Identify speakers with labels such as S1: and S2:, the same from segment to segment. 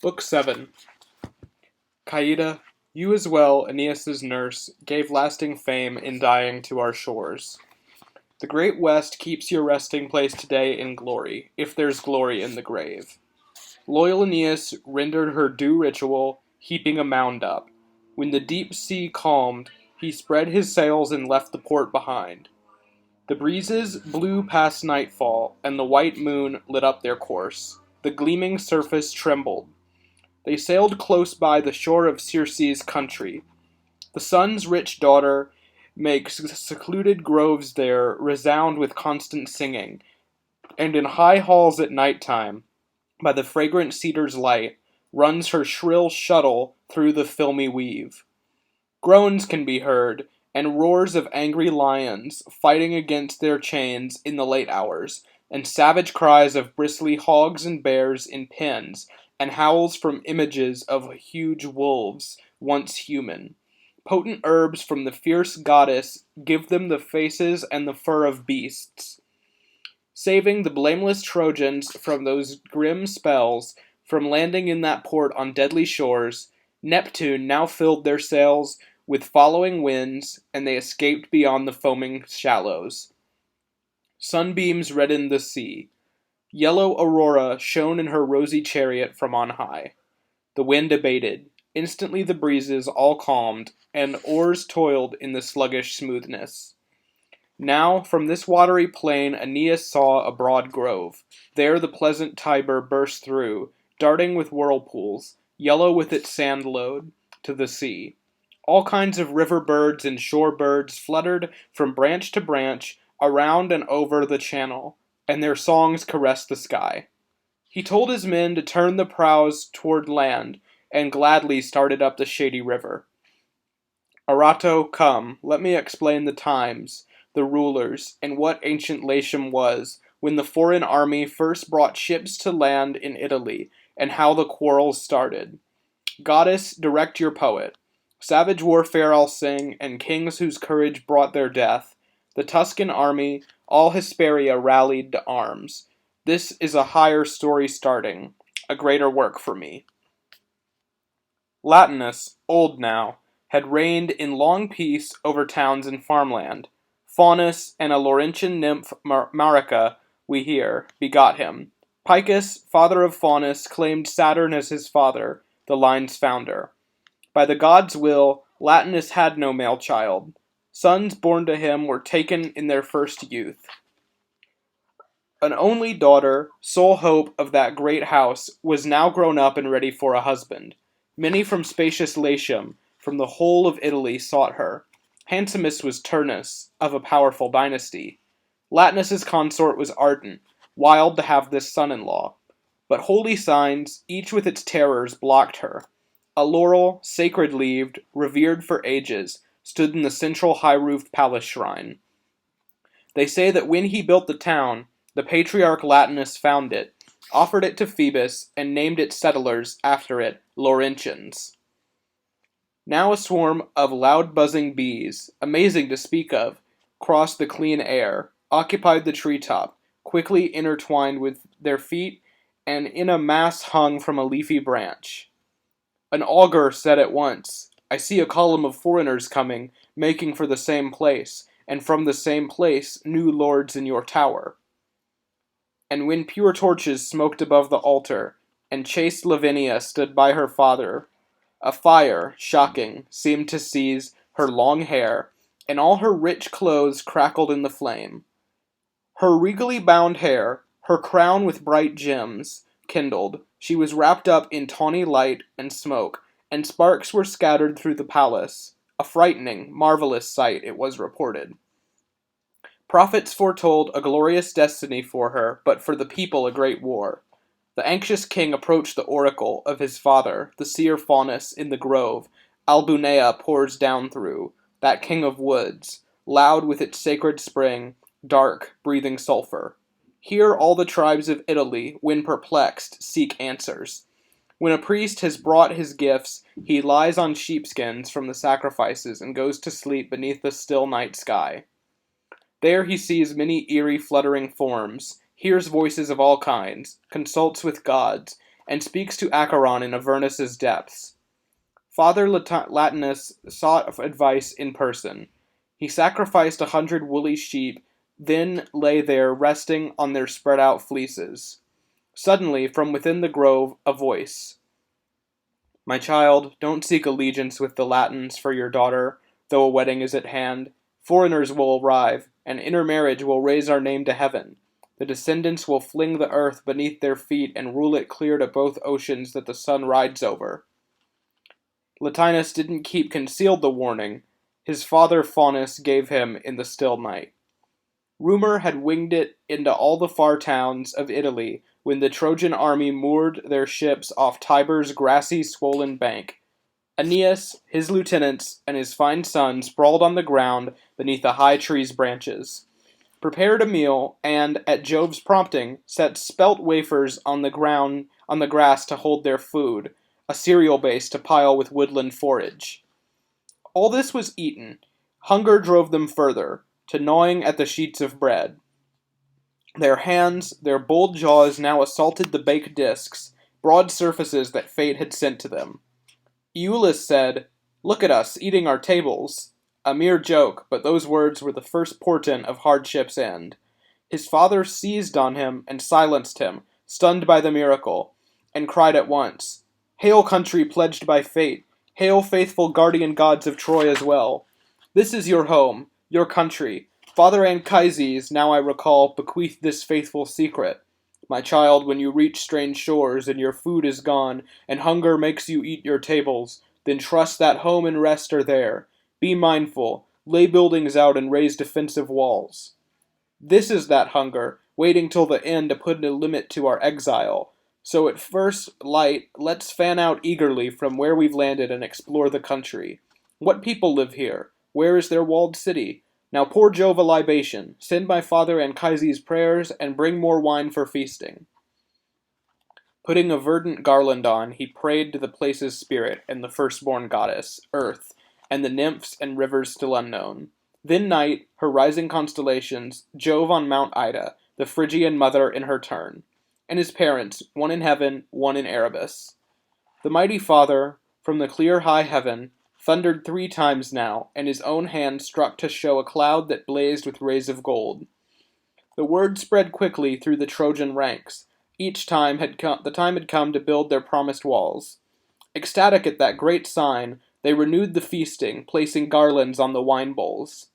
S1: Book 7. Caida, you as well, Aeneas's nurse, gave lasting fame in dying to our shores. The great West keeps your resting place today in glory, if there's glory in the grave. Loyal Aeneas rendered her due ritual, heaping a mound up. When the deep sea calmed, he spread his sails and left the port behind. The breezes blew past nightfall, and the white moon lit up their course. The gleaming surface trembled. They sailed close by the shore of Circe's country. The sun's rich daughter makes secluded groves there resound with constant singing, and in high halls at night time, by the fragrant cedar's light, runs her shrill shuttle through the filmy weave. Groans can be heard, and roars of angry lions fighting against their chains in the late hours, and savage cries of bristly hogs and bears in pens, and howls from images of huge wolves, once human. Potent herbs from the fierce goddess give them the faces and the fur of beasts. Saving the blameless Trojans from those grim spells, from landing in that port on deadly shores, Neptune now filled their sails with following winds, and they escaped beyond the foaming shallows. Sunbeams reddened the sea. Yellow Aurora shone in her rosy chariot from on high. The wind abated. Instantly the breezes all calmed, and oars toiled in the sluggish smoothness. Now, from this watery plain Aeneas saw a broad grove. There the pleasant Tiber burst through, darting with whirlpools, yellow with its sand load, to the sea. All kinds of river birds and shore birds fluttered from branch to branch, around and over the channel, and their songs caressed the sky. He told his men to turn the prows toward land, and gladly started up the shady river. Arato, come, let me explain the times, the rulers, and what ancient Latium was, when the foreign army first brought ships to land in Italy, and how the quarrels started. Goddess, direct your poet. Savage warfare I'll sing, and kings whose courage brought their death. The Tuscan army, all Hesperia rallied to arms. This is a higher story starting, a greater work for me. Latinus, old now, had reigned in long peace over towns and farmland. Faunus and a Laurentian nymph Marica, we hear, begot him. Picus, father of Faunus, claimed Saturn as his father, the line's founder. By the gods' will, Latinus had no male child. Sons born to him were taken in their first youth. An only daughter, sole hope of that great house, was now grown up and ready for a husband. Many from spacious Latium, from the whole of Italy, sought her. Handsomest was Turnus, of a powerful dynasty. Latinus's consort was ardent, wild to have this son-in-law. But holy signs, each with its terrors, blocked her. A laurel, sacred-leaved, revered for ages, stood in the central high-roofed palace shrine. They say that when he built the town, the patriarch Latinus found it, offered it to Phoebus, and named its settlers after it Laurentians. Now a swarm of loud buzzing bees, amazing to speak of, crossed the clean air, occupied the treetop, quickly intertwined with their feet, and in a mass hung from a leafy branch. An augur said at once, I see a column of foreigners coming, making for the same place, and from the same place new lords in your tower. And when pure torches smoked above the altar, and chaste Lavinia stood by her father, a fire, shocking, seemed to seize her long hair, and all her rich clothes crackled in the flame. Her regally bound hair, her crown with bright gems, kindled. She was wrapped up in tawny light and smoke, and sparks were scattered through the palace. A frightening, marvelous sight, it was reported. Prophets foretold a glorious destiny for her, but for the people a great war. The anxious king approached the oracle of his father, the seer Faunus, in the grove. Albunea pours down through, that king of woods, loud with its sacred spring, dark, breathing sulphur. Here all the tribes of Italy, when perplexed, seek answers. When a priest has brought his gifts, he lies on sheepskins from the sacrifices and goes to sleep beneath the still night sky. There he sees many eerie fluttering forms, hears voices of all kinds, consults with gods, and speaks to Acheron in Avernus's depths. Father Latinus sought advice in person. He sacrificed 100 woolly sheep, then lay there resting on their spread out fleeces. Suddenly, from within the grove, a voice. My child, don't seek allegiance with the Latins for your daughter, though a wedding is at hand. Foreigners will arrive, and intermarriage will raise our name to heaven. The descendants will fling the earth beneath their feet and rule it clear to both oceans that the sun rides over. Latinus didn't keep concealed the warning. His father Faunus gave him in the still night. Rumor had winged it into all the far towns of Italy when the Trojan army moored their ships off Tiber's grassy, swollen bank. Aeneas, his lieutenants, and his fine son sprawled on the ground beneath a high tree's branches, prepared a meal, and, at Jove's prompting, set spelt wafers on the grass to hold their food, a cereal base to pile with woodland forage. All this was eaten. Hunger drove them further, to gnawing at the sheets of bread. Their hands, their bold jaws now assaulted the baked discs, broad surfaces that fate had sent to them. Iulus said, "Look at us, eating our tables." A mere joke, but those words were the first portent of hardship's end. His father seized on him and silenced him, stunned by the miracle, and cried at once, "Hail, country pledged by fate! Hail, faithful guardian gods of Troy as well! This is your home, your country. Father Anchises, now I recall, bequeathed this faithful secret. My child, when you reach strange shores, and your food is gone, and hunger makes you eat your tables, then trust that home and rest are there. Be mindful, lay buildings out and raise defensive walls. This is that hunger, waiting till the end to put a limit to our exile. So at first light, let's fan out eagerly from where we've landed and explore the country. What people live here? Where is their walled city? Now pour Jove a libation, send my father Anchises prayers, and bring more wine for feasting." Putting a verdant garland on, he prayed to the place's spirit and the firstborn goddess, Earth, and the nymphs and rivers still unknown. Then night, her rising constellations, Jove on Mount Ida, the Phrygian mother in her turn, and his parents, one in heaven, one in Erebus. The mighty Father, from the clear high heaven, thundered 3 times now, and his own hand struck to show a cloud that blazed with rays of gold. The word spread quickly through the Trojan ranks. Each time the time had come to build their promised walls. Ecstatic at that great sign, they renewed the feasting, placing garlands on the wine bowls.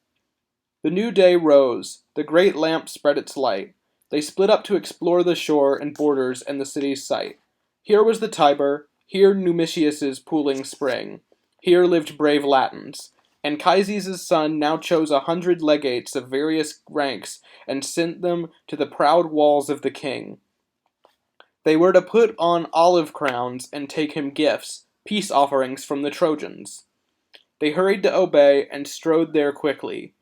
S1: The new day rose. The great lamp spread its light. They split up to explore the shore and borders and the city's site. Here was the Tiber, here Numicius's pooling spring. Here lived brave Latins. Anchises' son now chose 100 legates of various ranks and sent them to the proud walls of the king. They were to put on olive crowns and take him gifts, peace offerings from the Trojans. They hurried to obey and strode there quickly.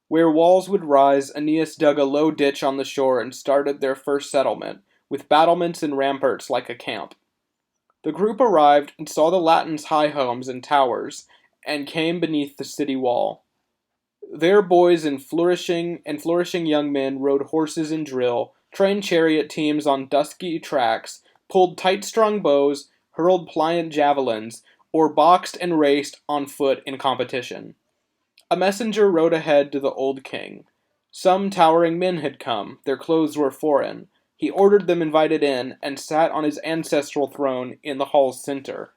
S1: Where walls would rise, Aeneas dug a low ditch on the shore and started their first settlement, with battlements and ramparts like a camp. The group arrived and saw the Latins' high homes and towers, and came beneath the city wall. There boys and flourishing young men rode horses in drill, trained chariot teams on dusky tracks, pulled tight-strung bows, hurled pliant javelins, or boxed and raced on foot in competition. A messenger rode ahead to the old king. Some towering men had come, their clothes were foreign. He ordered them invited in, and sat on his ancestral throne in the hall's center.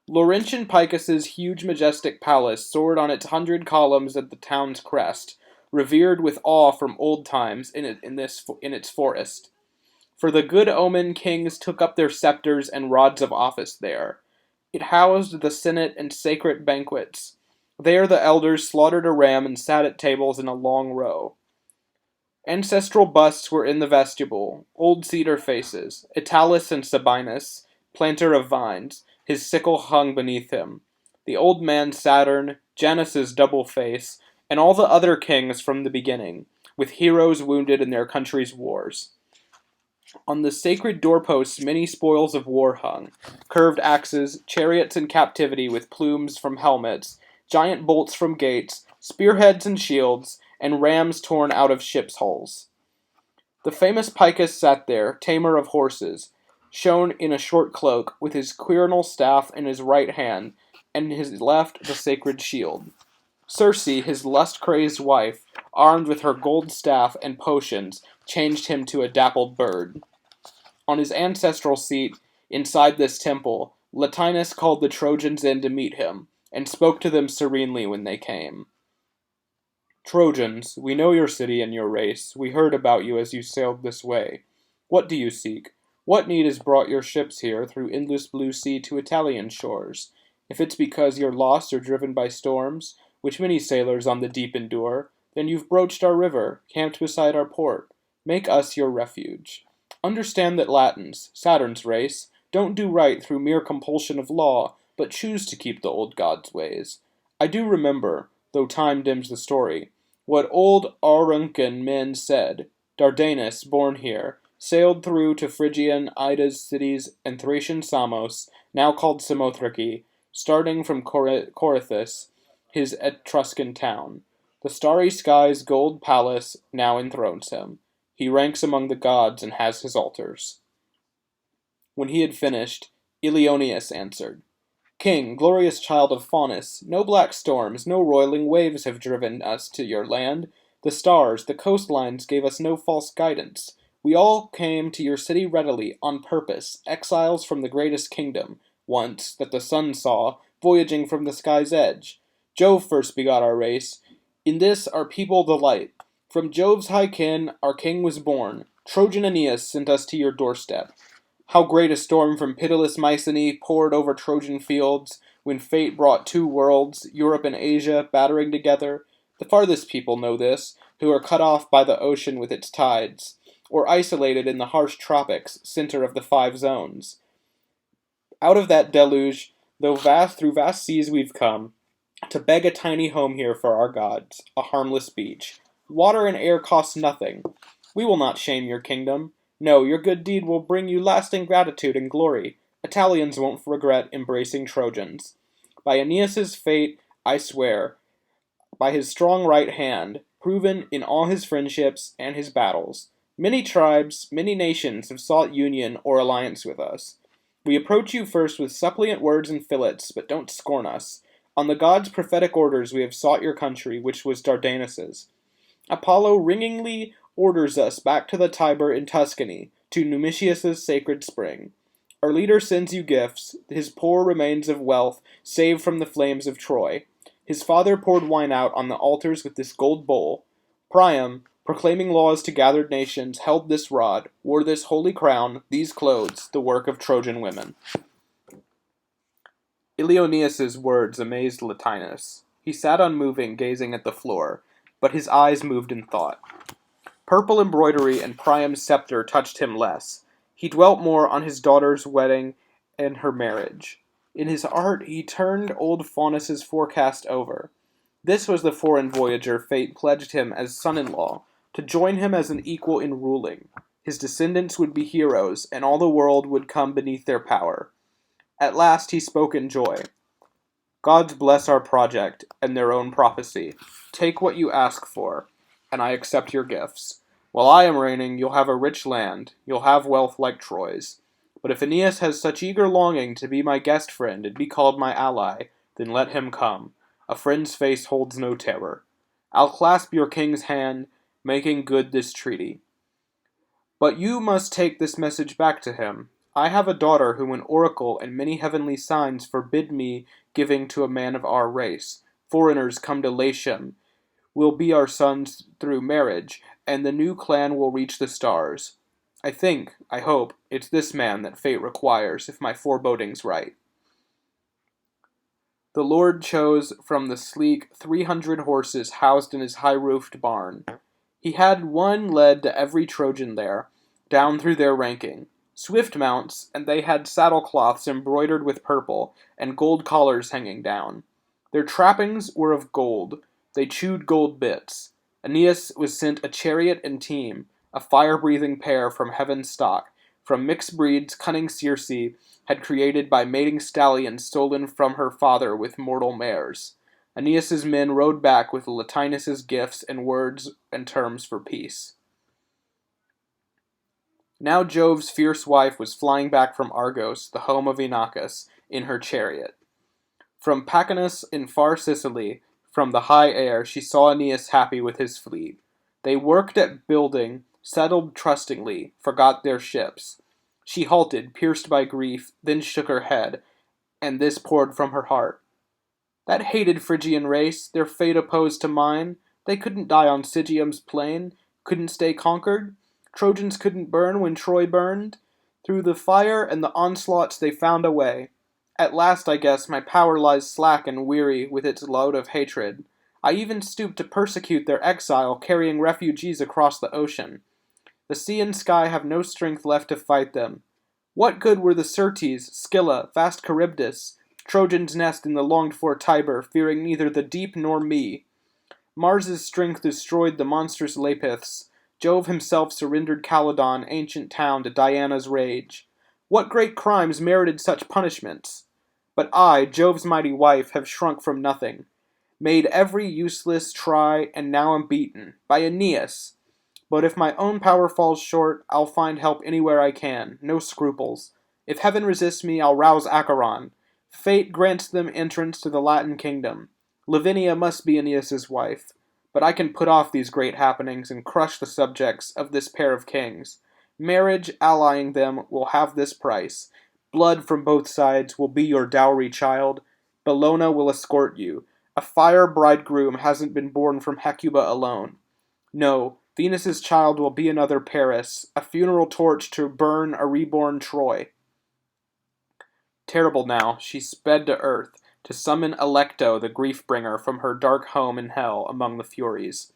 S1: Laurentian Picus's huge majestic palace soared on its 100 columns at the town's crest, revered with awe from old times in its forest. For the good omen kings took up their scepters and rods of office there. It housed the senate and sacred banquets. There the elders slaughtered a ram and sat at tables in a long row. Ancestral busts were in the vestibule, old cedar faces, Italus and Sabinus, planter of vines, his sickle hung beneath him, the old man Saturn, Janus's double face, and all the other kings from the beginning, with heroes wounded in their country's wars. On the sacred doorposts many spoils of war hung, curved axes, chariots in captivity with plumes from helmets, giant bolts from gates, spearheads and shields, and rams torn out of ships' hulls. The famous Picus sat there, tamer of horses, shone in a short cloak, with his quirinal staff in his right hand, and in his left the sacred shield. Circe, his lust-crazed wife, armed with her gold staff and potions, changed him to a dappled bird. On his ancestral seat, inside this temple, Latinus called the Trojans in to meet him, and spoke to them serenely when they came. Trojans, we know your city and your race. We heard about you as you sailed this way. What do you seek? What need has brought your ships here through endless blue sea to Italian shores? If it's because you're lost or driven by storms, which many sailors on the deep endure, then you've broached our river, camped beside our port. Make us your refuge. Understand that Latins, Saturn's race, don't do right through mere compulsion of law, but choose to keep the old god's ways. I do remember, though time dims the story, what old Auruncan men said. Dardanus, born here, sailed through to Phrygian Ida's cities and Thracian Samos, now called Samothrake, starting from Corythus, his Etruscan town. The starry sky's gold palace now enthrones him. He ranks among the gods and has his altars. When he had finished, Ilioneus answered, King, glorious child of Faunus, no black storms, no roiling waves have driven us to your land. The stars, the coastlines gave us no false guidance. We all came to your city readily, on purpose, exiles from the greatest kingdom, once, that the sun saw, voyaging from the sky's edge. Jove first begot our race. In this our people delight. From Jove's high kin our king was born. Trojan Aeneas sent us to your doorstep. How great a storm from pitiless Mycenae poured over Trojan fields, when fate brought two worlds, Europe and Asia, battering together. The farthest people know this, who are cut off by the ocean with its tides, or isolated in the harsh tropics, center of the 5 zones. Out of that deluge, through vast seas we've come, to beg a tiny home here for our gods, a harmless beach. Water and air cost nothing. We will not shame your kingdom. No, your good deed will bring you lasting gratitude and glory. Italians won't regret embracing Trojans. By Aeneas's fate, I swear, by his strong right hand, proven in all his friendships and his battles. Many tribes, many nations have sought union or alliance with us. We approach you first with suppliant words and fillets, but don't scorn us. On the gods' prophetic orders we have sought your country, which was Dardanus's. Apollo ringingly orders us back to the Tiber in Tuscany, to Numitius's sacred spring. Our leader sends you gifts, his poor remains of wealth saved from the flames of Troy. His father poured wine out on the altars with this gold bowl. Priam, proclaiming laws to gathered nations, held this rod, wore this holy crown, these clothes, the work of Trojan women. Ilioneus's words amazed Latinus. He sat unmoving, gazing at the floor, but his eyes moved in thought. Purple embroidery and Priam's scepter touched him less. He dwelt more on his daughter's wedding and her marriage. In his heart he turned old Faunus's forecast over. This was the foreign voyager fate pledged him as son-in-law, to join him as an equal in ruling. His descendants would be heroes, and all the world would come beneath their power. At last he spoke in joy. Gods bless our project, and their own prophecy. Take what you ask for, and I accept your gifts. While I am reigning, you'll have a rich land, you'll have wealth like Troy's. But if Aeneas has such eager longing to be my guest friend and be called my ally, then let him come. A friend's face holds no terror. I'll clasp your king's hand, making good this treaty. But you must take this message back to him. I have a daughter whom an oracle and many heavenly signs forbid me giving to a man of our race. Foreigners come to Latium, will be our sons through marriage, and the new clan will reach the stars. I hope, it's this man that fate requires, if my forebodings right. The Lord chose from the sleek 300 horses housed in his high-roofed barn. He had one led to every Trojan there, down through their ranking. Swift mounts, and they had saddle-cloths embroidered with purple, and gold collars hanging down. Their trappings were of gold. They chewed gold bits. Aeneas was sent a chariot and team, a fire-breathing pair from heaven's stock, from mixed breeds cunning Circe had created by mating stallions stolen from her father with mortal mares. Aeneas's men rode back with Latinus's gifts and words and terms for peace. Now Jove's fierce wife was flying back from Argos, the home of Inachus, in her chariot. From Pacanus in far Sicily, from the high air, she saw Aeneas happy with his fleet. They worked at building, settled trustingly, forgot their ships. She halted, pierced by grief, then shook her head, and this poured from her heart. That hated Phrygian race, their fate opposed to mine, they couldn't die on Sigium's plain, couldn't stay conquered. Trojans couldn't burn when Troy burned. Through the fire and the onslaughts they found a way. At last, I guess, my power lies slack and weary with its load of hatred. I even stoop to persecute their exile, carrying refugees across the ocean. The sea and sky have no strength left to fight them. What good were the Syrtes, Scylla, vast Charybdis, Trojans' nest in the longed-for Tiber, fearing neither the deep nor me? Mars's strength destroyed the monstrous Lapiths. Jove himself surrendered Calydon, ancient town, to Diana's rage. What great crimes merited such punishments? But I, Jove's mighty wife, have shrunk from nothing, made every useless try, and now am beaten, by Aeneas. But if my own power falls short, I'll find help anywhere I can, no scruples. If heaven resists me, I'll rouse Acheron. Fate grants them entrance to the Latin kingdom. Lavinia must be Aeneas's wife. But I can put off these great happenings and crush the subjects of this pair of kings. Marriage, allying them, will have this price. Blood from both sides will be your dowry, child. Bellona will escort you. A fire bridegroom hasn't been born from Hecuba alone. No, Venus's child will be another Paris, a funeral torch to burn a reborn Troy. Terrible now, she sped to earth, to summon Alecto, the grief-bringer, from her dark home in hell among the Furies.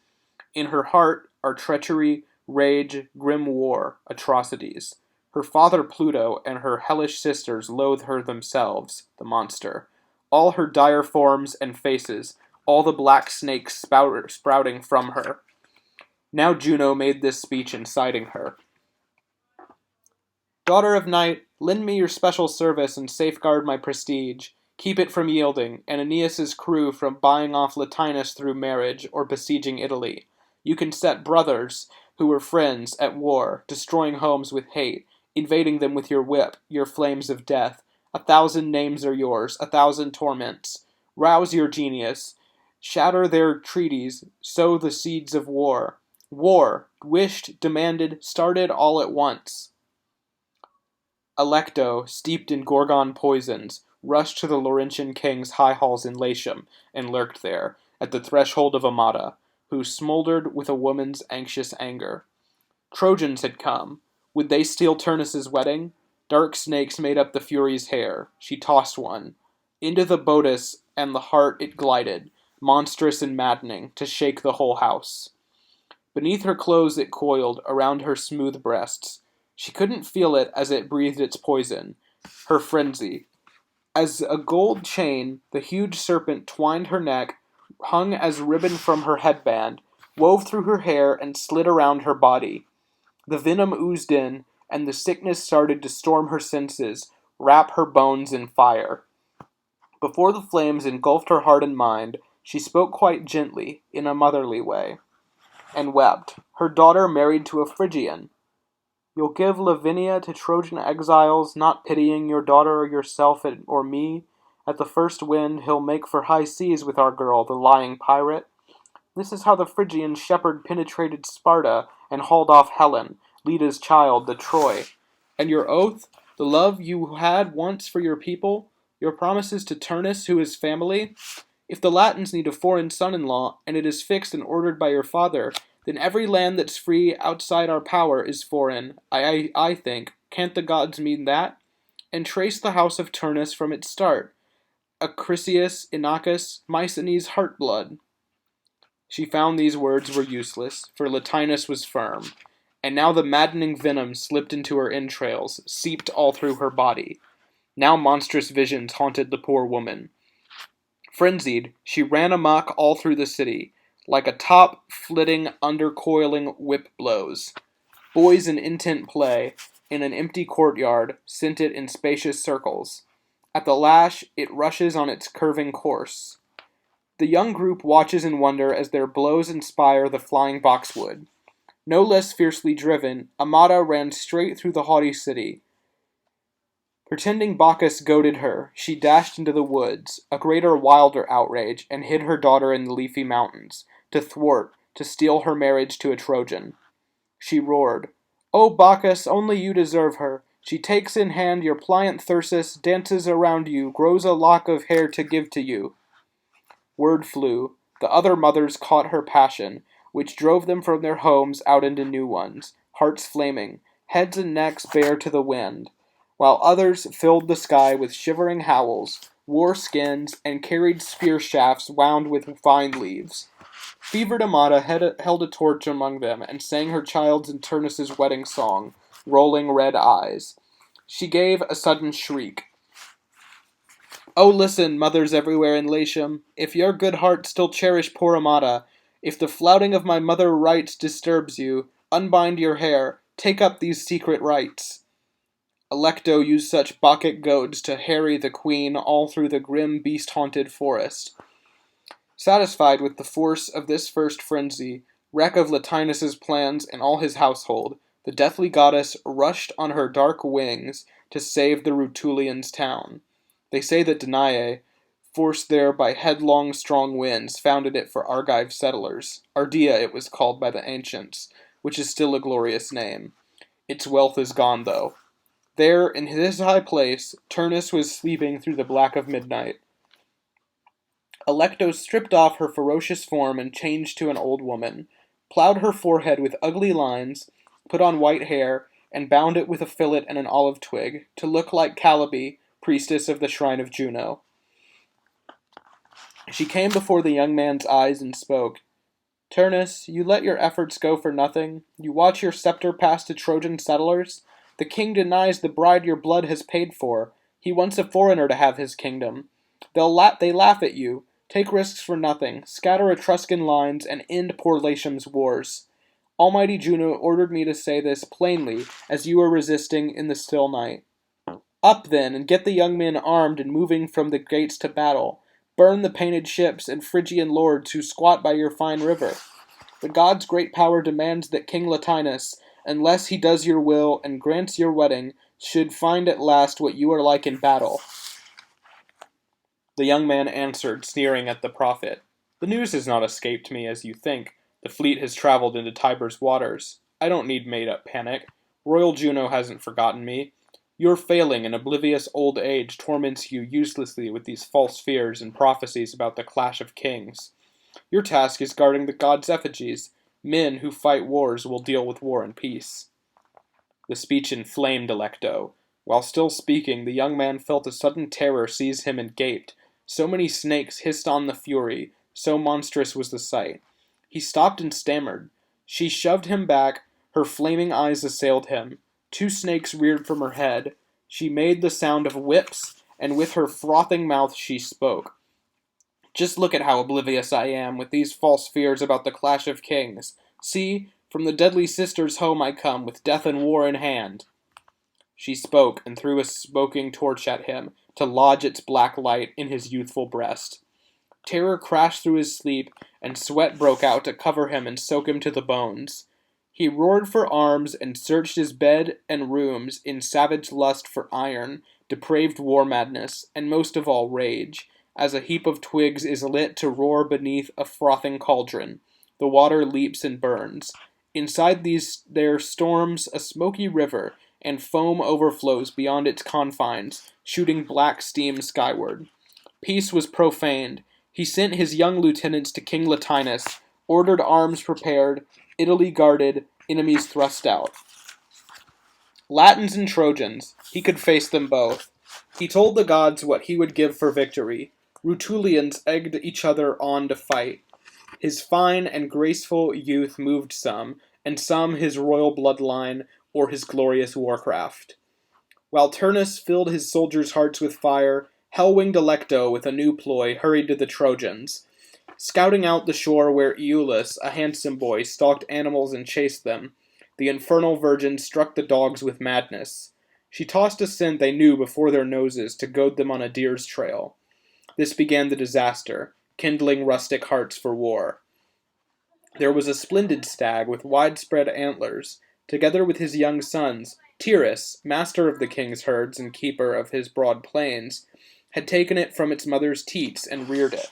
S1: In her heart are treachery, rage, grim war, atrocities. Her father Pluto and her hellish sisters loathe her themselves, the monster. All her dire forms and faces, all the black snakes sprouting from her. Now Juno made this speech inciting her. Daughter of night, lend me your special service and safeguard my prestige. Keep it from yielding, and Aeneas's crew from buying off Latinus through marriage or besieging Italy. You can set brothers, who were friends, at war, destroying homes with hate, invading them with your whip, your flames of death. 1,000 names are yours, 1,000 torments. Rouse your genius. Shatter their treaties, sow the seeds of war. War, wished, demanded, started all at once. Alecto, steeped in Gorgon poisons, rushed to the Laurentian king's high halls in Latium, and lurked there, at the threshold of Amata, who smoldered with a woman's anxious anger. Trojans had come. Would they steal Turnus' wedding? Dark snakes made up the Fury's hair. She tossed one. Into the bodice and the heart it glided, monstrous and maddening, to shake the whole house. Beneath her clothes it coiled, around her smooth breasts. She couldn't feel it as it breathed its poison. Her frenzy. As a gold chain, the huge serpent twined her neck, hung as ribbon from her headband, wove through her hair, and slid around her body. The venom oozed in, and the sickness started to storm her senses, wrap her bones in fire. Before the flames engulfed her heart and mind, she spoke quite gently, in a motherly way, and wept. Her daughter married to a Phrygian. You'll give Lavinia to Trojan exiles, not pitying your daughter or yourself or me. At the first wind, he'll make for high seas with our girl, the lying pirate. This is how the Phrygian shepherd penetrated Sparta and hauled off Helen, Leda's child, the Troy. And your oath, the love you had once for your people, your promises to Turnus, who is family? If the Latins need a foreign son-in-law, and it is fixed and ordered by your father, then every land that's free outside our power is foreign. I think. Can't the gods mean that? And trace the house of Turnus from its start. Acrisius, Inachus, Mycenae's heart-blood. She found these words were useless, for Latinus was firm, and now the maddening venom slipped into her entrails, seeped all through her body. Now monstrous visions haunted the poor woman. Frenzied, she ran amok all through the city, like a top flitting, undercoiling whip blows. Boys in intent play, in an empty courtyard, sent it in spacious circles. At the lash, it rushes on its curving course. The young group watches in wonder as their blows inspire the flying boxwood. No less fiercely driven, Amata ran straight through the haughty city. Pretending Bacchus goaded her, she dashed into the woods, a greater, wilder outrage, and hid her daughter in the leafy mountains, to steal her marriage to a Trojan. She roared, "O Bacchus, only you deserve her. She takes in hand your pliant thyrsus, dances around you, grows a lock of hair to give to you." Word flew. The other mothers caught her passion, which drove them from their homes out into new ones, hearts flaming, heads and necks bare to the wind, while others filled the sky with shivering howls, wore skins, and carried spear shafts wound with vine leaves. Fevered Amata held a torch among them and sang her child's and Turnus's wedding song, rolling red eyes. She gave a sudden shriek. "Oh, listen, mothers everywhere in Latium, if your good hearts still cherish poor Amata, if the flouting of my mother rites disturbs you, unbind your hair, take up these secret rites." Alecto used such Bacchic goads to harry the queen all through the grim beast-haunted forest. Satisfied with the force of this first frenzy, wreck of Latinus's plans and all his household, the deathly goddess rushed on her dark wings to save the Rutulians' town. They say that Danae, forced there by headlong strong winds, founded it for Argive settlers. Ardea it was called by the ancients, which is still a glorious name. Its wealth is gone, though. There, in his high place, Turnus was sleeping through the black of midnight. Alecto stripped off her ferocious form and changed to an old woman, plowed her forehead with ugly lines, put on white hair, and bound it with a fillet and an olive twig, to look like Calliope, priestess of the shrine of Juno. She came before the young man's eyes and spoke. "Turnus, you let your efforts go for nothing. You watch your scepter pass to Trojan settlers. The king denies the bride your blood has paid for. He wants a foreigner to have his kingdom. They laugh at you. Take risks for nothing. Scatter Etruscan lines and end poor Latium's wars. Almighty Juno ordered me to say this plainly as you were resisting in the still night. Up then, and get the young men armed and moving from the gates to battle. Burn the painted ships and Phrygian lords who squat by your fine river. The gods' great power demands that King Latinus, unless he does your will and grants your wedding, should find at last what you are like in battle." The young man answered, sneering at the prophet, "The news has not escaped me as you think. The fleet has traveled into Tiber's waters. I don't need made-up panic. Royal Juno hasn't forgotten me. Your failing and oblivious old age torments you uselessly with these false fears and prophecies about the clash of kings. Your task is guarding the gods' effigies. Men who fight wars will deal with war and peace." The speech inflamed Alecto. While still speaking, the young man felt a sudden terror seize him and gaped. So many snakes hissed on the fury, so monstrous was the sight. He stopped and stammered. She shoved him back, her flaming eyes assailed him. 2 snakes reared from her head. She made the sound of whips, and with her frothing mouth she spoke. "Just look at how oblivious I am with these false fears about the clash of kings. See, from the deadly sister's home I come, with death and war in hand." She spoke, and threw a smoking torch at him, to lodge its black light in his youthful breast. Terror crashed through his sleep, and sweat broke out to cover him and soak him to the bones. He roared for arms and searched his bed and rooms in savage lust for iron, depraved war madness, and most of all rage, as a heap of twigs is lit to roar beneath a frothing cauldron. The water leaps and burns. Inside there storms a smoky river, and foam overflows beyond its confines, shooting black steam skyward. Peace was profaned. He sent his young lieutenants to King Latinus, ordered arms prepared, Italy guarded, enemies thrust out. Latins and Trojans, he could face them both. He told the gods what he would give for victory. Rutulians egged each other on to fight. His fine and graceful youth moved some, and some his royal bloodline or his glorious warcraft. While Turnus filled his soldiers' hearts with fire, hell-winged Alecto, with a new ploy, hurried to the Trojans. Scouting out the shore where Iulus, a handsome boy, stalked animals and chased them, the infernal virgin struck the dogs with madness. She tossed a scent they knew before their noses to goad them on a deer's trail. This began the disaster, kindling rustic hearts for war. There was a splendid stag with widespread antlers, together with his young sons. Tyrrus, master of the king's herds and keeper of his broad plains, had taken it from its mother's teats and reared it.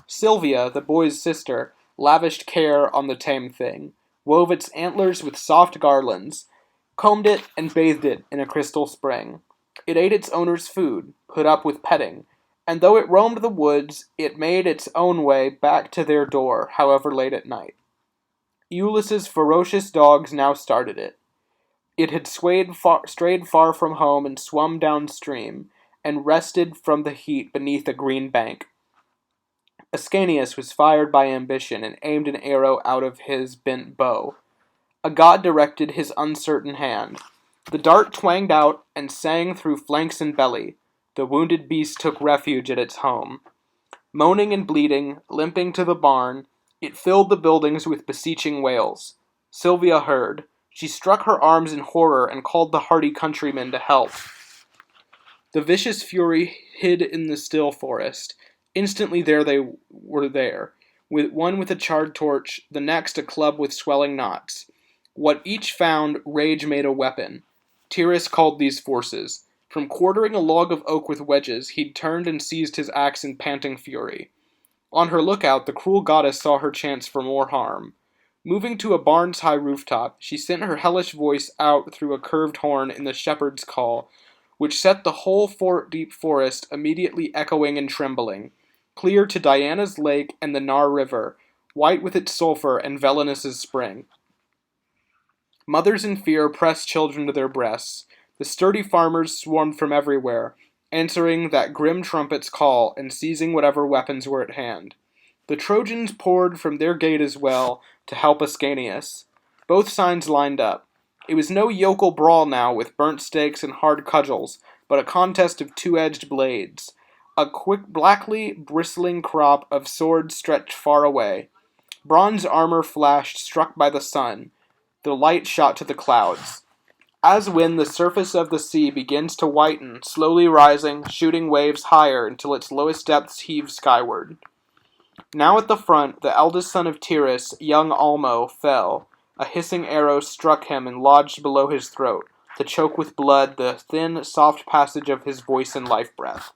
S1: Sylvia, the boy's sister, lavished care on the tame thing, wove its antlers with soft garlands, combed it, and bathed it in a crystal spring. It ate its owner's food, put up with petting, and though it roamed the woods, it made its own way back to their door, however late at night. Eulis's ferocious dogs now started it. It had strayed far from home and swum downstream, and rested from the heat beneath a green bank. Ascanius was fired by ambition and aimed an arrow out of his bent bow. A god directed his uncertain hand. The dart twanged out and sang through flanks and belly. The wounded beast took refuge at its home. Moaning and bleeding, limping to the barn, it filled the buildings with beseeching wails. Sylvia heard. She struck her arms in horror and called the hardy countrymen to help. The vicious fury hid in the still forest. Instantly they were there, with one with a charred torch, the next a club with swelling knots. What each found, rage made a weapon. Tyrrus called these forces. From quartering a log of oak with wedges, he'd turned and seized his axe in panting fury. On her lookout, the cruel goddess saw her chance for more harm. Moving to a barn's high rooftop, she sent her hellish voice out through a curved horn in the shepherd's call, which set the whole deep forest immediately echoing and trembling, clear to Diana's lake and the Nar River, white with its sulphur and Velenus's spring. Mothers in fear pressed children to their breasts. The sturdy farmers swarmed from everywhere, answering that grim trumpet's call and seizing whatever weapons were at hand. The Trojans poured from their gate as well to help Ascanius. Both sides lined up. It was no yokel brawl now with burnt stakes and hard cudgels, but a contest of two-edged blades. A quick, blackly bristling crop of swords stretched far away. Bronze armor flashed, struck by the sun. The light shot to the clouds. As when the surface of the sea begins to whiten, slowly rising, shooting waves higher until its lowest depths heave skyward. Now at the front, the eldest son of Tyrrus, young Almo, fell. A hissing arrow struck him and lodged below his throat, to choke with blood the thin, soft passage of his voice and life-breath.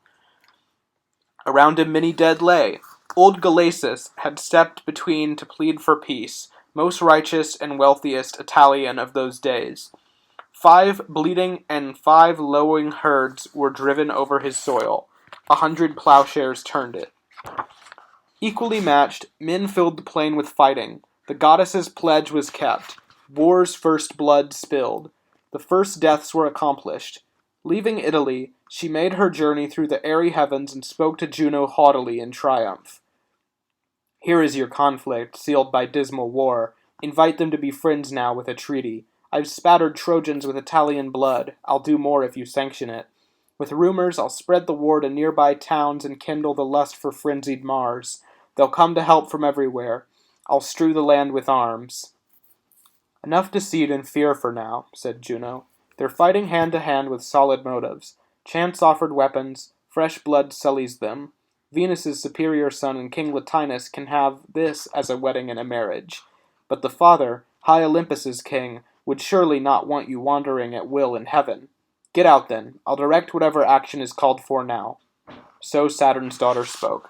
S1: Around him many dead lay. Old Galasus had stepped between to plead for peace, most righteous and wealthiest Italian of those days. 5 bleeding and 5 lowing herds were driven over his soil. 100 plowshares turned it. Equally matched, men filled the plain with fighting. The goddess's pledge was kept. War's first blood spilled. The first deaths were accomplished. Leaving Italy, she made her journey through the airy heavens and spoke to Juno haughtily in triumph. Here is your conflict, sealed by dismal war. Invite them to be friends now with a treaty. I've spattered Trojans with Italian blood. I'll do more if you sanction it. With rumors, I'll spread the war to nearby towns and kindle the lust for frenzied Mars. They'll come to help from everywhere. I'll strew the land with arms. Enough deceit and fear for now, said Juno. They're fighting hand to hand with solid motives. Chance offered weapons. Fresh blood sullies them. Venus's superior son and King Latinus can have this as a wedding and a marriage. But the father, high Olympus's king, would surely not want you wandering at will in heaven. Get out then. I'll direct whatever action is called for now. So Saturn's daughter spoke.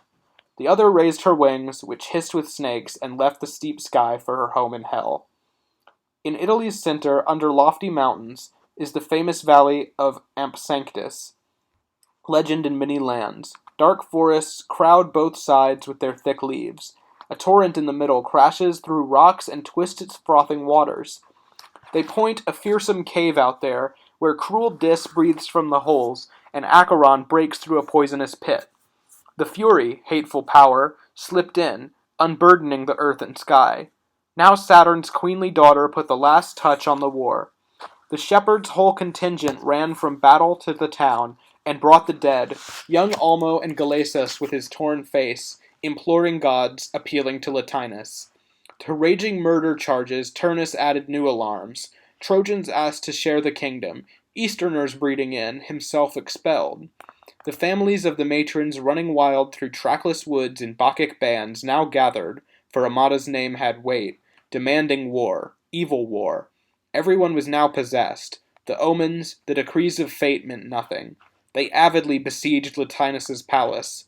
S1: The other raised her wings, which hissed with snakes, and left the steep sky for her home in hell. In Italy's center, under lofty mountains, is the famous valley of Ampsanctus, legend in many lands. Dark forests crowd both sides with their thick leaves. A torrent in the middle crashes through rocks and twists its frothing waters. They point a fearsome cave out there, where cruel Dis breathes from the holes, and Acheron breaks through a poisonous pit. The Fury, hateful power, slipped in, unburdening the earth and sky. Now Saturn's queenly daughter put the last touch on the war. The shepherds' whole contingent ran from battle to the town, and brought the dead, young Almo and Galasus with his torn face, imploring gods, appealing to Latinus. To raging murder charges, Turnus added new alarms. Trojans asked to share the kingdom, Easterners breeding in, himself expelled. The families of the matrons running wild through trackless woods in Bacchic bands now gathered, for Amata's name had weight, demanding war, evil war. Everyone was now possessed. The omens, the decrees of fate meant nothing. They avidly besieged Latinus's palace.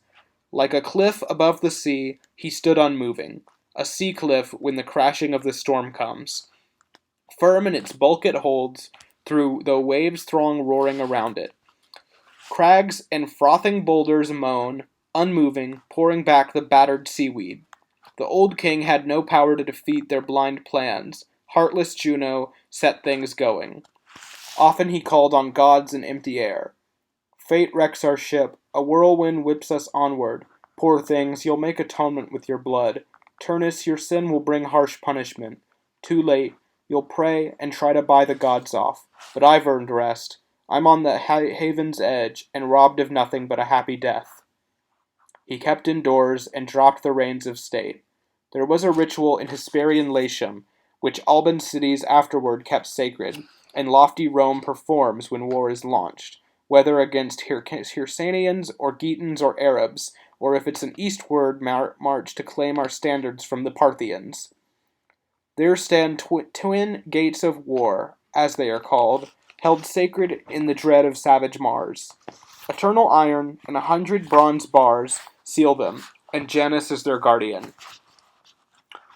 S1: Like a cliff above the sea, he stood unmoving, a sea cliff when the crashing of the storm comes. Firm in its bulk it holds, through the waves throng roaring around it. Crags and frothing boulders moan, unmoving, pouring back the battered seaweed. The old king had no power to defeat their blind plans. Heartless Juno set things going. Often he called on gods in empty air. Fate wrecks our ship, a whirlwind whips us onward. Poor things, you'll make atonement with your blood. Turnus, your sin will bring harsh punishment. Too late, you'll pray and try to buy the gods off. But I've earned rest. I'm on the haven's edge, and robbed of nothing but a happy death. He kept indoors, and dropped the reins of state. There was a ritual in Hesperian Latium, which Alban cities afterward kept sacred, and lofty Rome performs when war is launched, whether against Hyrcanians or Ghetans or Arabs, or if it's an eastward march to claim our standards from the Parthians. There stand twin gates of war, as they are called, held sacred in the dread of savage Mars. Eternal iron and 100 bronze bars seal them, and Janus is their guardian.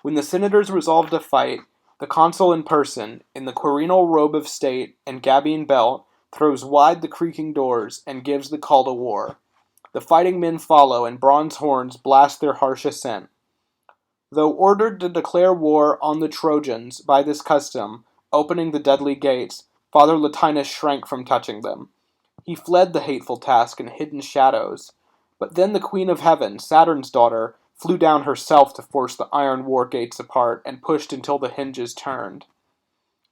S1: When the senators resolve to fight, the consul in person, in the quirinal robe of state and Gabian belt, throws wide the creaking doors and gives the call to war. The fighting men follow, and bronze horns blast their harsh assent. Though ordered to declare war on the Trojans by this custom, opening the deadly gates, Father Latinus shrank from touching them. He fled the hateful task in hidden shadows. But then the Queen of Heaven, Saturn's daughter, flew down herself to force the iron war gates apart and pushed until the hinges turned.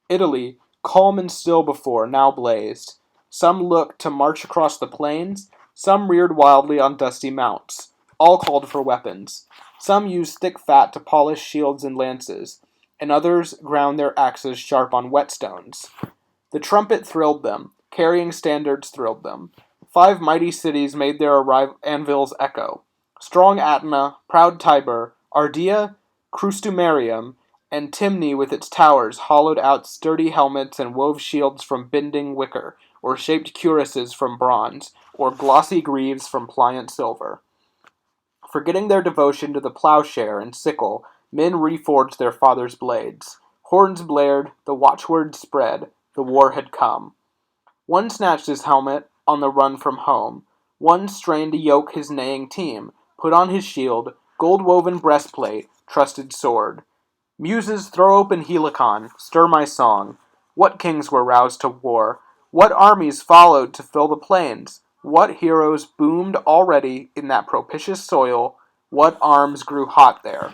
S1: Italy, calm and still before, now blazed. Some looked to march across the plains, some reared wildly on dusty mounts. All called for weapons. Some used thick fat to polish shields and lances, and others ground their axes sharp on whetstones. The trumpet thrilled them, carrying standards thrilled them. 5 mighty cities made their anvils echo. Strong Aetna, proud Tiber, Ardea, Crustumerium, and Timni with its towers hollowed out sturdy helmets and wove shields from bending wicker, or shaped cuirasses from bronze, or glossy greaves from pliant silver. Forgetting their devotion to the plowshare and sickle, men reforged their fathers' blades. Horns blared, the watchword spread, the war had come. One snatched his helmet, on the run from home. One strained to yoke his neighing team, put on his shield, gold-woven breastplate, trusted sword. Muses, throw open Helicon, stir my song. What kings were roused to war? What armies followed to fill the plains? What heroes boomed already in that propitious soil? What arms grew hot there?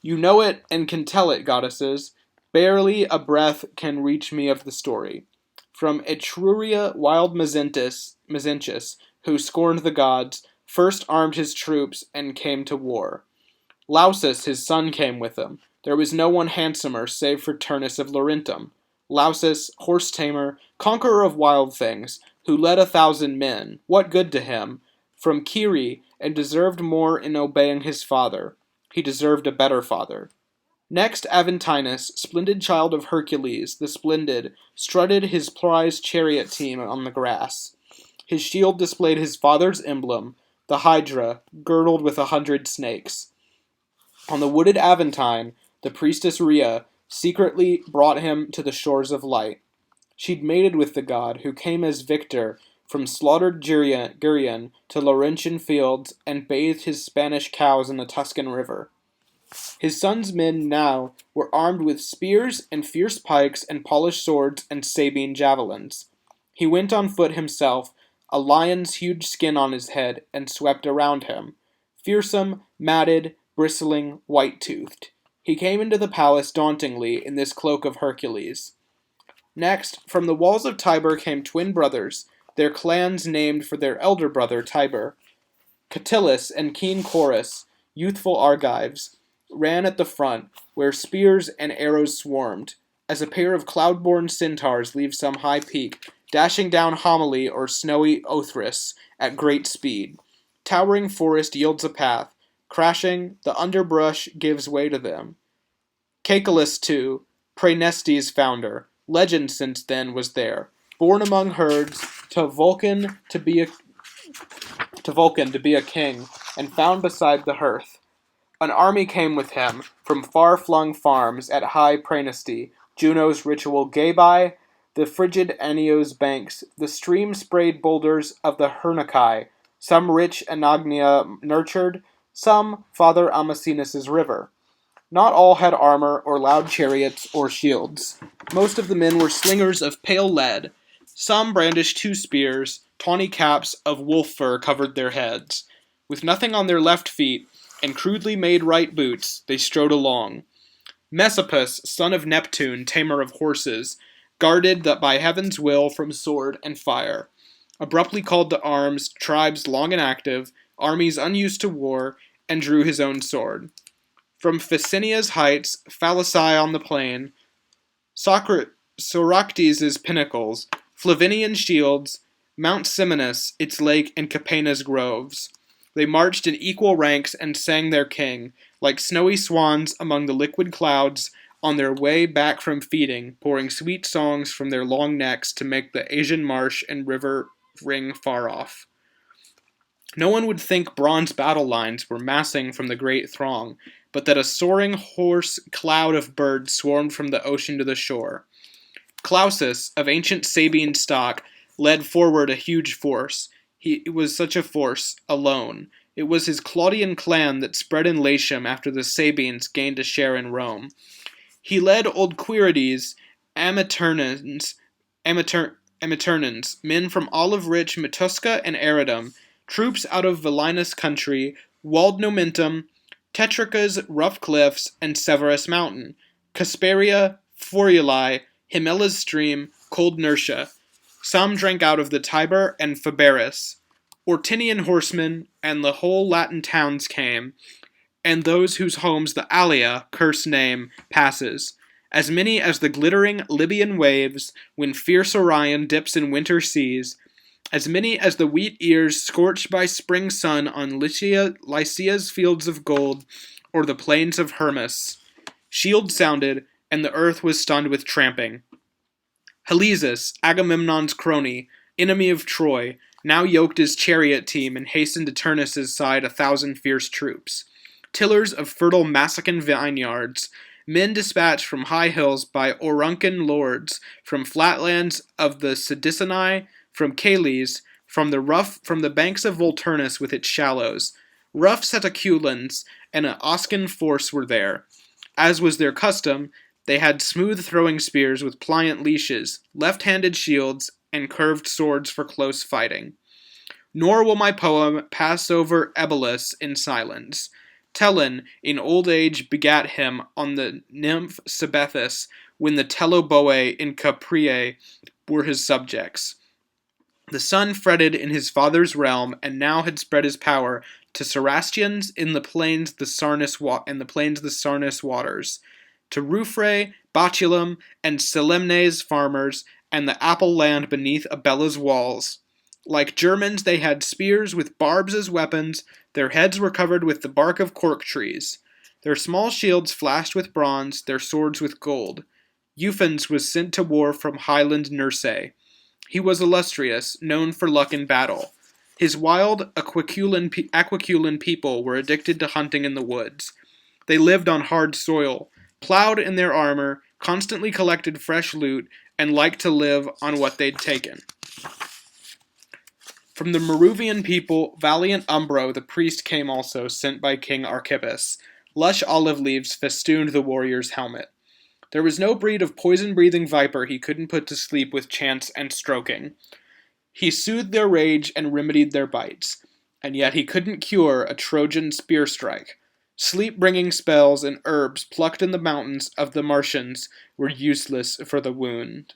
S1: You know it and can tell it, goddesses. Barely a breath can reach me of the story. From Etruria, wild Mezentius, who scorned the gods, first armed his troops and came to war. Lausus, his son, came with him. There was no one handsomer, save for Turnus of Laurentum. Lausus, horse-tamer, conqueror of wild things, who led 1,000 men, what good to him? From Kyri, and deserved more in obeying his father. He deserved a better father. Next, Aventinus, splendid child of Hercules, the splendid, strutted his prized chariot team on the grass. His shield displayed his father's emblem, the Hydra, girdled with 100 snakes. On the wooded Aventine, the priestess Rhea secretly brought him to the shores of light. She'd mated with the god, who came as victor from slaughtered Gurion to Laurentian fields and bathed his Spanish cows in the Tuscan river. His son's men now were armed with spears and fierce pikes and polished swords and Sabine javelins. He went on foot himself, a lion's huge skin on his head, and swept around him. Fearsome, matted, bristling, white-toothed. He came into the palace dauntingly in this cloak of Hercules. Next, from the walls of Tiber came twin brothers, their clans named for their elder brother Tiber. Catillus and keen Chorus, youthful Argives, ran at the front, where spears and arrows swarmed, as a pair of cloud-born centaurs leave some high peak, dashing down Homily or snowy Othrys at great speed. Towering forest yields a path. Crashing, the underbrush gives way to them. Cacalus too, Praeneste's founder, legend since then was there, born among herds, to Vulcan to be a king, and found beside the hearth. An army came with him from far-flung farms at high Praeneste, Juno's ritual gay by, the frigid Anio's banks, the stream-sprayed boulders of the Hernicae, some rich Anagnia nurtured, some Father Amasenus' river. Not all had armor or loud chariots or shields. Most of the men were slingers of pale lead. Some brandished 2 spears, tawny caps of wolf fur covered their heads. With nothing on their left feet, and crudely made right boots, they strode along. Messapus, son of Neptune, tamer of horses, guarded that by heaven's will from sword and fire. Abruptly called to arms tribes long inactive, armies unused to war, and drew his own sword. From Ficinia's heights, Phalasai on the plain, Soractes' pinnacles, Flavinian shields, Mount Simonus, its lake, and Capena's groves. They marched in equal ranks and sang their king, like snowy swans among the liquid clouds, on their way back from feeding, pouring sweet songs from their long necks to make the Asian marsh and river ring far off. No one would think bronze battle lines were massing from the great throng, but that a soaring hoarse cloud of birds swarmed from the ocean to the shore. Clausus, of ancient Sabine stock, led forward a huge force. It was such a force, alone. It was his Claudian clan that spread in Latium after the Sabines gained a share in Rome. He led old Quirides, Amiternans, men from olive-rich Metusca and Aridum, troops out of Velinus country, walled Nomentum, Tetrica's rough cliffs, and Severus mountain, Casperia, Foriuli, Himella's stream, cold Nursia. Some drank out of the Tiber and Fabaris. Ortinian horsemen and the whole Latin towns came, and those whose homes the Alia, cursed name, passes. As many as the glittering Libyan waves, when fierce Orion dips in winter seas, as many as the wheat ears scorched by spring sun on Lycia's fields of gold, or the plains of Hermus. Shields sounded, and the earth was stunned with tramping. Halesus, Agamemnon's crony, enemy of Troy, now yoked his chariot team and hastened to Turnus' side 1,000 fierce troops. Tillers of fertile Massican vineyards, men dispatched from high hills by Auruncan lords, from flatlands of the Sidicinae, from Cales, from the banks of Volturnus with its shallows. Rough Setaculans and an Oscan force were there. As was their custom, they had smooth throwing spears with pliant leashes, left-handed shields, and curved swords for close fighting. Nor will my poem pass over Ebolus in silence. Telon, in old age, begat him on the nymph Sebethus, when the Teloboe in Capreae were his subjects. The son fretted in his father's realm, and now had spread his power to Cerastians in the plains the Sarnus waters, to Rufre, Botulum, and Selemne's farmers, and the apple land beneath Abella's walls. Like Germans, they had spears with barbs as weapons. Their heads were covered with the bark of cork trees. Their small shields flashed with bronze, their swords with gold. Ufens was sent to war from highland Nurse. He was illustrious, known for luck in battle. His wild Aquiculan people were addicted to hunting in the woods. They lived on hard soil, plowed in their armor, constantly collected fresh loot, and liked to live on what they'd taken. From the Maruvian people, valiant Umbro, the priest, came also, sent by King Archippus. Lush olive leaves festooned the warrior's helmet. There was no breed of poison-breathing viper he couldn't put to sleep with chance and stroking. He soothed their rage and remedied their bites, and yet he couldn't cure a Trojan spear strike. Sleep-bringing spells and herbs plucked in the mountains of the Martians were useless for the wound.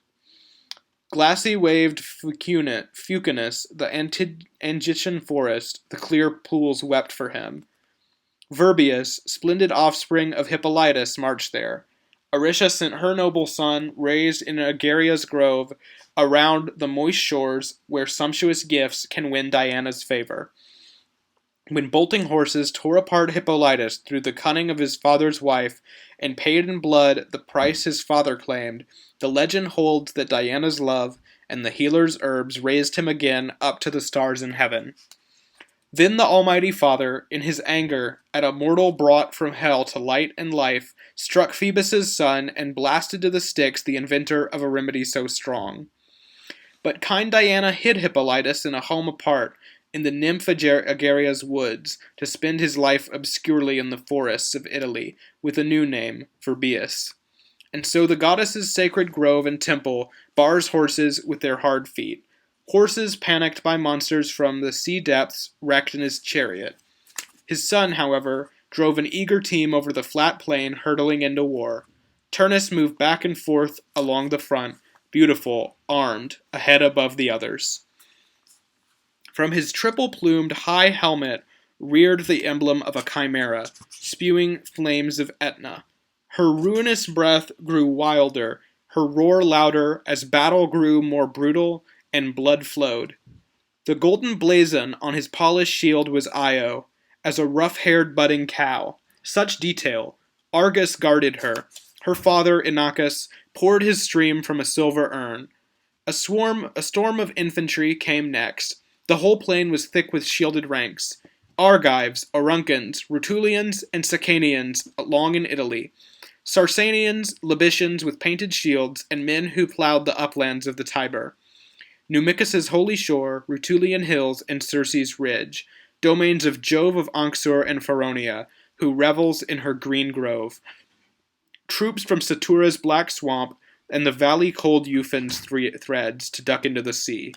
S1: Glassy-waved Fucinus, the Angitian forest, the clear pools wept for him. Virbius, splendid offspring of Hippolytus, marched there. Aricia sent her noble son, raised in Agaria's grove, around the moist shores where sumptuous gifts can win Diana's favor. When bolting horses tore apart Hippolytus through the cunning of his father's wife, and paid in blood the price his father claimed, the legend holds that Diana's love and the healer's herbs raised him again up to the stars in heaven. Then the Almighty Father, in his anger at a mortal brought from hell to light and life, struck Phoebus's son and blasted to the sticks the inventor of a remedy so strong. But kind Diana hid Hippolytus in a home apart, in the nymph Egeria's woods, to spend his life obscurely in the forests of Italy, with a new name, Virbius. And so the goddess's sacred grove and temple bars horses with their hard feet. Horses panicked by monsters from the sea depths wrecked in his chariot. His son, however, drove an eager team over the flat plain hurtling into war. Turnus moved back and forth along the front, beautiful, armed, a head above the others. From his triple-plumed high helmet reared the emblem of a chimera, spewing flames of Etna. Her ruinous breath grew wilder, her roar louder, as battle grew more brutal and blood flowed. The golden blazon on his polished shield was Io, as a rough-haired budding cow. Such detail. Argus guarded her. Her father, Inachus, poured his stream from a silver urn. A storm of infantry came next. The whole plain was thick with shielded ranks. Argives, Auruncans, Rutulians, and Sicanians, long in Italy. Sarsanians, Libicians with painted shields, and men who plowed the uplands of the Tiber. Numicus's holy shore, Rutulian hills, and Circe's ridge, domains of Jove of Anxur and Feronia, who revels in her green grove. Troops from Satura's black swamp, and the valley cold Euphen's threads to duck into the sea.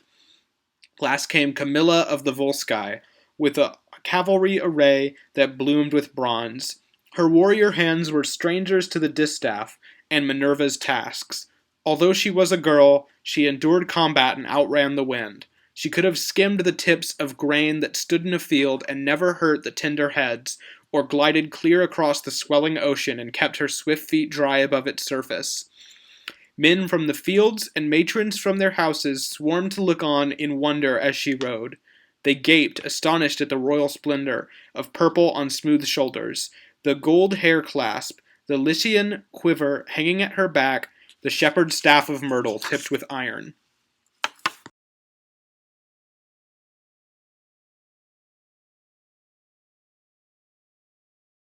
S1: Last came Camilla of the Volsci, with a cavalry array that bloomed with bronze. Her warrior hands were strangers to the distaff and Minerva's tasks. Although she was a girl, she endured combat and outran the wind. She could have skimmed the tips of grain that stood in a field and never hurt the tender heads, or glided clear across the swelling ocean and kept her swift feet dry above its surface. Men from the fields and matrons from their houses swarmed to look on in wonder as she rode. They gaped, astonished at the royal splendor of purple on smooth shoulders, the gold hair clasp, the Lycian quiver hanging at her back, the shepherd's staff of myrtle tipped with iron.